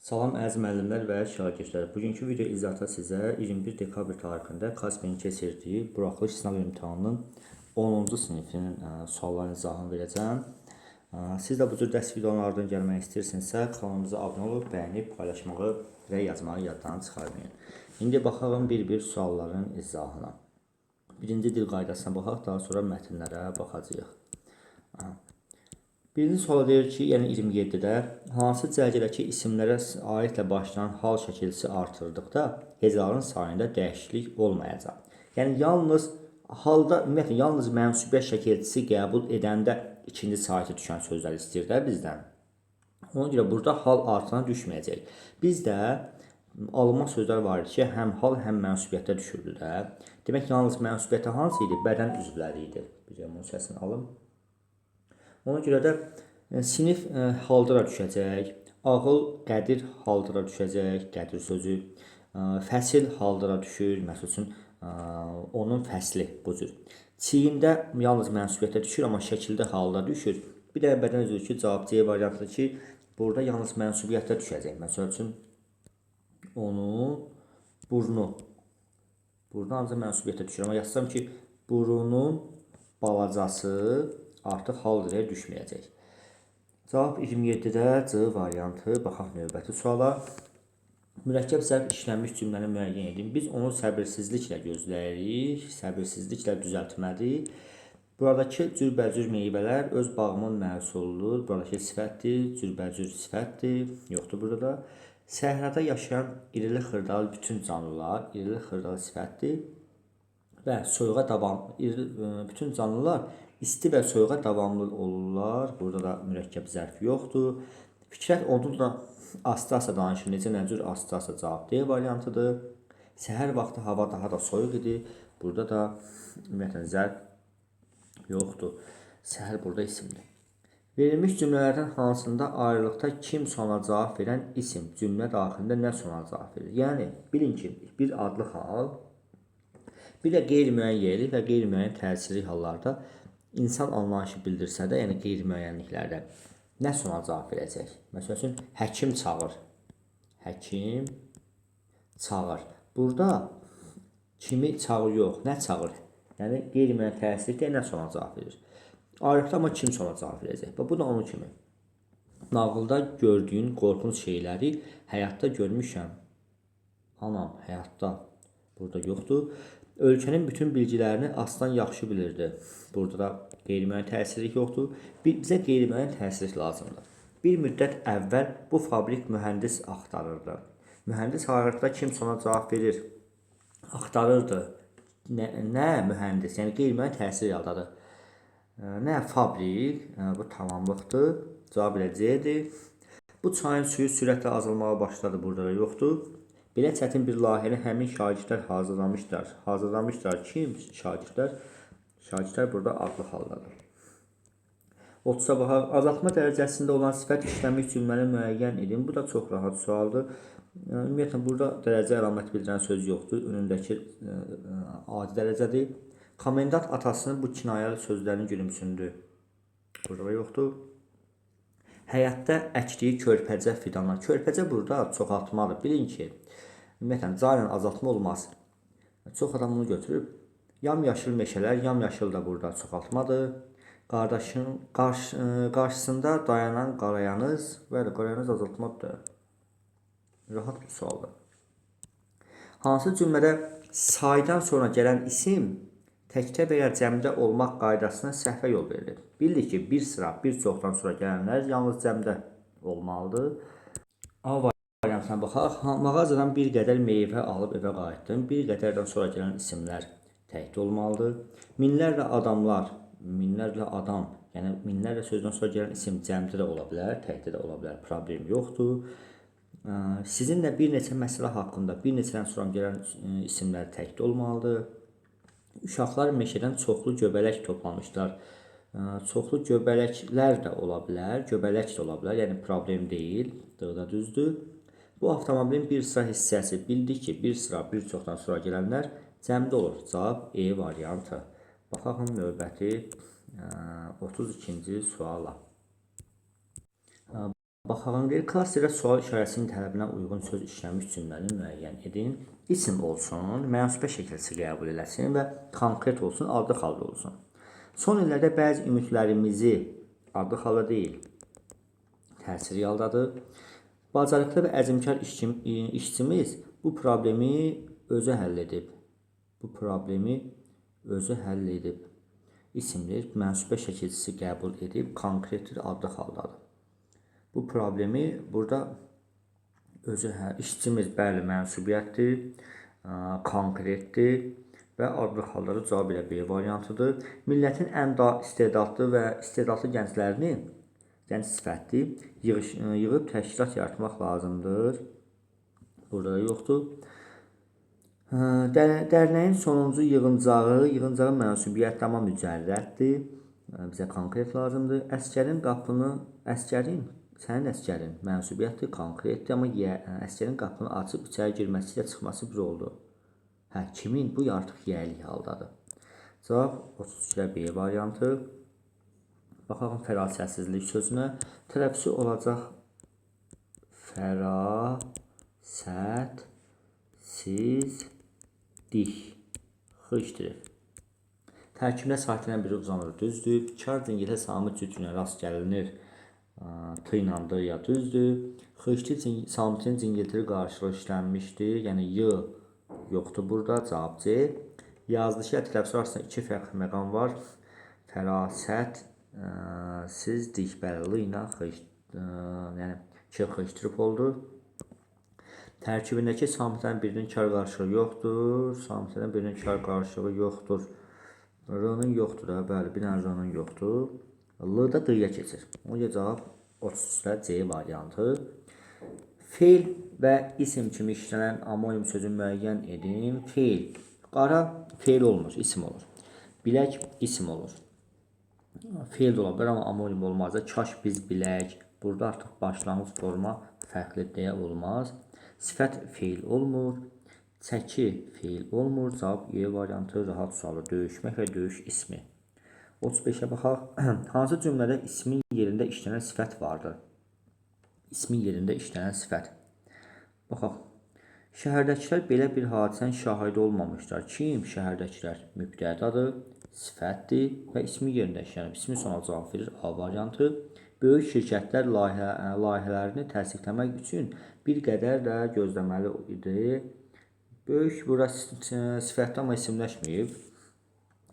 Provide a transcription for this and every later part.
Salam əziz müəllimlər və şagirdlər. Bugünkü video izahatda sizə 21 dekabr tarixində KASP-in keçirdiyi buraxılış sınav imtahanının 10-cu sinifinin sualların izahını verəcəm. Siz də bu cür dərs videolardan gəlmək istəyirsinizsə, kanalımıza abunə olub, bəyənib, paylaşmağı və yazmağı yaddan çıxarmayın. İndi baxalım bir-bir sualların izahına. Birinci dil qaydasına baxaq, daha sonra mətnlərə baxacağıq. Birinci suala deyir ki, yəni 27-də hansı cərgədəki isimlərə aidlə başlayan hal şəkilsi artırdıqda hecaların sayında dəyişiklik olmayacaq. Yəni yalnız halda ümumiyyətlə yalnız mənsubiyyət şəkilçisi qəbul edəndə ikinci saytı düşən sözlər istəyir də bizdən. Ona görə burada hal artına düşməyəcək. Bizdə alınma sözlər var ki, həm hal, həm mənsubiyyətə düşürdü də. Demək yalnız mənsubiyyətə hansı idi? Bədən üzvləri idi. Bir bunun səsini alım. Ona görə də sinif haldıra düşəcək, ağıl, qədir haldıra düşəcək, qədir sözü, fəsil haldıra düşür, məsəl üçün onun fəsli bu cür. Çiyində yalnız mənsubiyyətə düşür, amma şəkildə halda düşür. Bir də bədən üzvü ki, cavab C variantıdır ki, burada yalnız mənsubiyyətə düşəcək. Məsəl üçün onun burnu. Burada ancaq mənsubiyyətə düşür, amma yazsam ki, burunun balacası artıq hal dirəyə düşməyəcək. Cavab 27-də C variantı. Baxaq növbəti suala. Mürəkkəb zərf işlənmiş cümləni müəyyən edin. Biz onu səbirsizliklə gözləyirik, səbirsizliklə düzəltməliyik. Buradakı cürbəcür meyvələr öz bağımın məhsuludur. Buradakı sifətdir, cürbəcür sifətdir. Yoxdur burada. Səhrada yaşayan irili xırdalı bütün canlılar, irili xırdalı sifətdir. Və soyuğa davam, bütün canlılar isti və soyuğa davamlı olurlar. Burada da mürəkkəb zərf yoxdur. Fikrət onunla asta-asta danışır. Necə nəcür asta-asta cavab D variantıdır. Səhər vaxtı hava daha da soyuq idi. Burada da ümumiyyətlə zərf yoxdur. Səhər burada isimdir. Verilmiş cümlələrdən hansında ayrılıqda kim sona cavab verən isim cümlə daxilində nə sona cavab verir? Yəni, bilin ki, bir adlı hal, bir də qeyri-müəyyənlik və qeyri-müəyyən təsirli hallarda insan anlayışı bildirsə də, yəni qeyri-müəyyənliklərdə nə sona cavab verəcək? Məsəl üçün, həkim çağır. Həkim çağır. Burada kimi çağır yox, nə çağır? Yəni qeyri-müəyyən təsirli nə sona cavab verir? Ayrıqda amma kim sona cavab verəcək? Bu da onun kimi. Nağılda gördüyün qorxunc şeyləri həyatda görmüşəm. Anam, həyatda. Burada yoxdur. Ölkənin bütün bilgilərini aslan yaxşı bilirdi. Burada da qeyri-müəyyən təsirlik yoxdur. Bizə qeyri-müəyyən təsirlik lazımdır. Bir müddət əvvəl bu fabrik mühəndis axtarırdı. Mühəndis ayrıqda kim sona cavab verir? Axtarırdı. Nə mühəndis? Yəni qeyri-müəyyən təsir yaldadır. Nə fabrik? Bu tamamlıqdır. Cavab elə C-dir. Bu çayın suyu sürətlə azalmağa başladı. Burada da yoxdur. Belə çətin bir layihəni həmin şagirdlər hazırlamışlar. Hazırlamışlar kim? Şagirdlər. Şagirdlər burada adlı haldadır. 30-a baxaq. Azaltma dərəcəsində olan sifət işlənmiş cümləni müəyyən edin. Bu da çox rahat sualdır. Ümumiyyətlə, burada dərəcə əlamət bildirən söz yoxdur. Önündəki adi dərəcədir. Komendant atasının bu kinayəli sözlərini gülümsündü. Burada yoxdur. Həyatda əkdiyi körpəcə fidanlar. Körpəcə burada çoxaltmadır. Bilin ki, ümumiyyətlə, ca ilə azaltma olmaz. Çox adam bunu götürüb. Yamyaşıl meşələr, yamyaşıl da burada çoxaltmadır. Qardaşın qarşısında dayanan qarayanız və qarayanız azaltmadır. Rahat bir sualdır. Hansı cümlədə saydan sonra gələn isim təkcə və ya cəmdə olmaq qaydasına səhvə yol verir? Bildik ki, bir sıra, bir çoxdan sonra gələnlər yalnız cəmdə olmalıdır. A variantına baxaq. Mağazadan bir qədər meyvə alıb evə qayıtdım. Bir qədərdən sonra gələn isimlər təkdə olmalıdır. Minlərlə adamlar, minlərlə adam, yəni minlərlə sözdən sonra gələn isim cəmdə də ola bilər, təkdə də ola bilər. Problem yoxdur. Sizinlə bir neçə məsələ haqqında bir neçədən sonra gələn isimlər təkdə olmalıdır. Uşaqlar meşədən çoxlu göbələk toplamışlar. Çoxlu göbələklər də ola bilər, göbələk də ola bilər, yəni problem deyil, da düzdür. Bu avtomobilin bir sıra hissəsi. Bildik ki, bir sıra, bir çoxdan sonra gələnlər cəmdə olur. Cavab E variantı. Baxaq növbəti 32-ci suala. Baxalım, deyir, klasterdə sual işarəsinin tələbinə uyğun söz işləmiş cümləni müəyyən edin. İsim olsun, mənsubə şəkilsi qəbul eləsin və konkret olsun, adlı xalda olsun. Son illərdə bəzi ümidlərimizi adlı xalda deyil, təsiri yaldadır. Bacarıqlı və əzmkar işçimiz bu problemi özü həll edib. Bu problemi özü həll edib. İsimdir, mənsubə şəkilçisi qəbul edib, konkretdir, adlı xaldadır. Bu problemi burada özü işçimiz bəli mənsubiyyətdir, konkretdir və adlı xalları cavab ilə B variantıdır. Millətin ən istedadlı və istedadlı gənclərini, gənc sifətdir, yığıb təşkilat yaratmaq lazımdır. Burada da yoxdur. Dərnəyin sonuncu yığıncağı mənsubiyyət amma mücərrəddir. Bizə konkret lazımdır. Sənin əsgərin mənsubiyyətdir, konkretdir, amma əsgərin qapını açıb içəri girməsi ilə çıxması bir oldu. Kimin? Bu artıq yəylik haldadır. Cavab 32-də B variantı. Baxalım fərasətsizlik sözünə. Tələffüzü olacaq fərasətsizlik. Xışdırır. Tərkibində sakinə biri uzanır, düzdür. Kar zingiltə samit cütünə rast gəlinir. Tıylandır ya düzdür. Xışdı samitin zingiltiri qarşılığı işlənmişdir. Yəni Y yoxdur burada. Cavab C. Yazılışı ilə tələffüzü arasında iki fərqli məqam var. Fərasətsizlik bəli ilə yəni xışdırıb oldu. Tərkibindəki samitlərin birinin kar qarşılığı yoxdur. Samitlərin birinin kar qarşılığı yoxdur. R-nın yoxdur da, bəli, bir dənə R-nın yoxdur. L-da D-yə keçir. Ona cavab 33-də C variantı. Feil və isim kimi işlənən amonim sözü müəyyən edin. Feil. Qara feil olmur, isim olur. Bilək isim olur. Feil də ola bilər, amma amonim olmaz. Kaş biz bilək. Burada artıq başlanğıc forma fərqli deyə olmaz. Sifət feil olmur. Çəki feil olmur. Cavab E variantı rahat sualı. Döyüşmək və döyüş ismi. 35-ə baxaq. Hansı cümlədə ismin yerində işlənən sifət vardır? İsmin yerində işlənən sifət. Baxaq. Şəhərdəkilər belə bir hadisənin şahidi olmamışlar. Kim? Şəhərdəkilər mübtədadır, sifətdir və ismin yerində işlənib. İsmin sona cavab verir. A variantı. Böyük şirkətlər layihələrini təsdiqləmək üçün bir qədər də gözləməli idi. Böyük burası sifətdə amma isimləşməyib.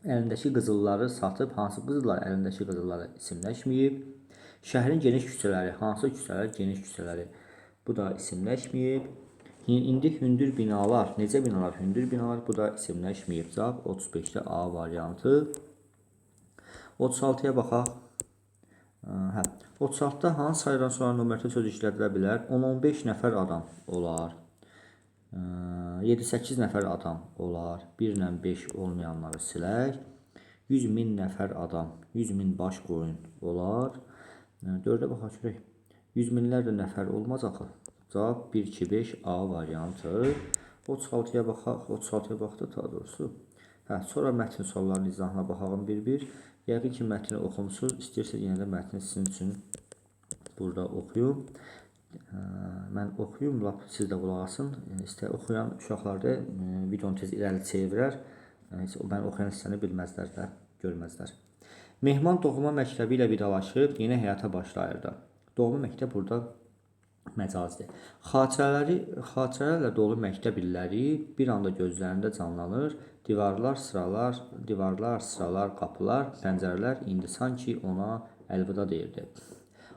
Əlindəki qızılları satıb, hansı qızıllar əlindəki qızılları isimləşməyib. Şəhərin geniş küçələri, hansı küçələr geniş küçələri, bu da isimləşməyib. İndi hündür binalar, necə binalar? Hündür binalar, bu da isimləşməyib. Cavab 35-də A variantı. 36-ya baxaq. 36-da hansı sayıdan sonra nömrətə söz işlədilə bilər? 10-15 nəfər adam olar. 7-8 nəfər adam olar. 1 ilə 5 olmayanları silək. 100 min nəfər adam, 100 min baş qoyun olar. 4-ə baxaq görək. 100 minlərlə nəfər olmaz axı. Cavab 1, 2, 5 A variantı. 36-ya baxaq. 36-ya baxdı daha doğrusu. Sonra mətn suallarının izahına baxalım bir-bir. Yəqin ki, mətni oxumusunuz. İstəyirsiniz yenə də mətni sizin üçün burada oxuyum. Mən oxuyum, siz də qulaq asın. Oxuyan uşaqlar da videonu tez irəli çevirər. Mən oxuyan hissəni bilməzlər də, görməzlər. Mehman doğma məktəbi ilə vidalaşıb yeni həyata başlayırdı. Doğma məktəb burada məcazdır. Xatirələrlə dolu məktəb illəri bir anda gözlərində canlanır. Divarlar, sıralar, qapılar, pəncərələr indi sanki ona əlvida deyirdi.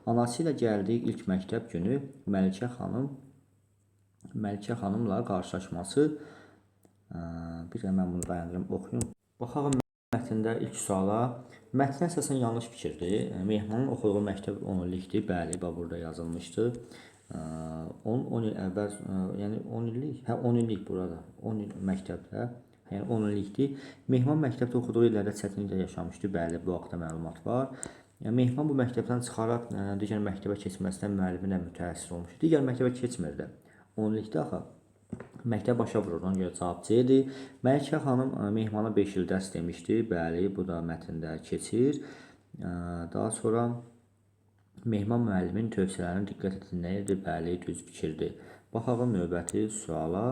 Anası ilə gəldiyi ilk məktəb günü Məlikə xanımla qarşılaşması. Bir də mən bunu dayandırım, oxuyum. Baxaq mətndə ilk suala. Mətn əsasən yanlış fikirdir. Mehmanın oxuduğu məktəb 10 illikdir. Bəli, burada yazılmışdı. 10 il əvvəl, yəni 10 illik, 10 illik burada. 10 il məktəbdə, yəni 10 illikdir. Mehman məktəbdə oxuduğu illərdə çətinliklə yaşamışdı. Bəli, bu haqda məlumat var. Mehman bu məktəbdən çıxaraq digər məktəbə keçməsindən müəlliminə mütəəssir olmuşdu. Digər məktəbə keçmirdi. 10 illikdə axı məktəb başa vurur. Ona görə cavab C-dir. Məlikə xanım Mehmana 5 il dərs demişdi. Bəli, bu da mətndə keçir. Daha sonra Mehman müəllimin tövsiyələrini diqqətlə dinləyirdi. Bəli, düz fikirdir. Baxaq növbəti suala.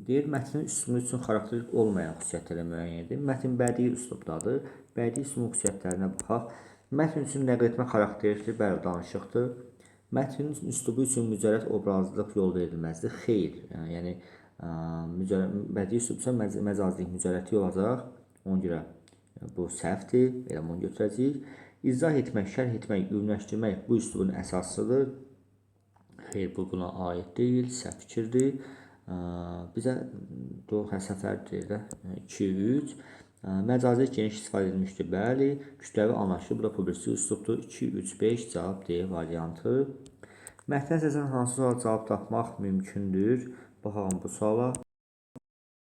Deyir, mətnin üslubu üçün xarakteristik olmayan xüsusiyyətləri müəyyən edin. Mətn bədii üslubdadır. Bədii üslubun xüsusiyyətlərinə baxaq. Mətn üçün nəql etmə xarakteristik bəli danışıqdır. Mətnin üslubu üçün mücərrəd obrazlıq yol verilməzdir. Xeyr. Yəni bədii üslub isə məcazlıq mücərrəti olacaq. Ona görə bu səhvdir. Elə bunu götürəcəyik. İzah etmək, şərh etmək, ümumiləşdirmək bu üslubun əsasıdır. Xeyr, bu buna aid deyil, səhv fikirdir. Bizə səfərdir də 2-3. Məcazi geniş istifadə edilmişdir. Bəli, kütləvi anlaşılır. Bu da publisistik üslubdur. 2-3-5 cavab D variantı. Mətnə əsasən hansı suala cavab tapmaq mümkündür? Baxalım bu suala.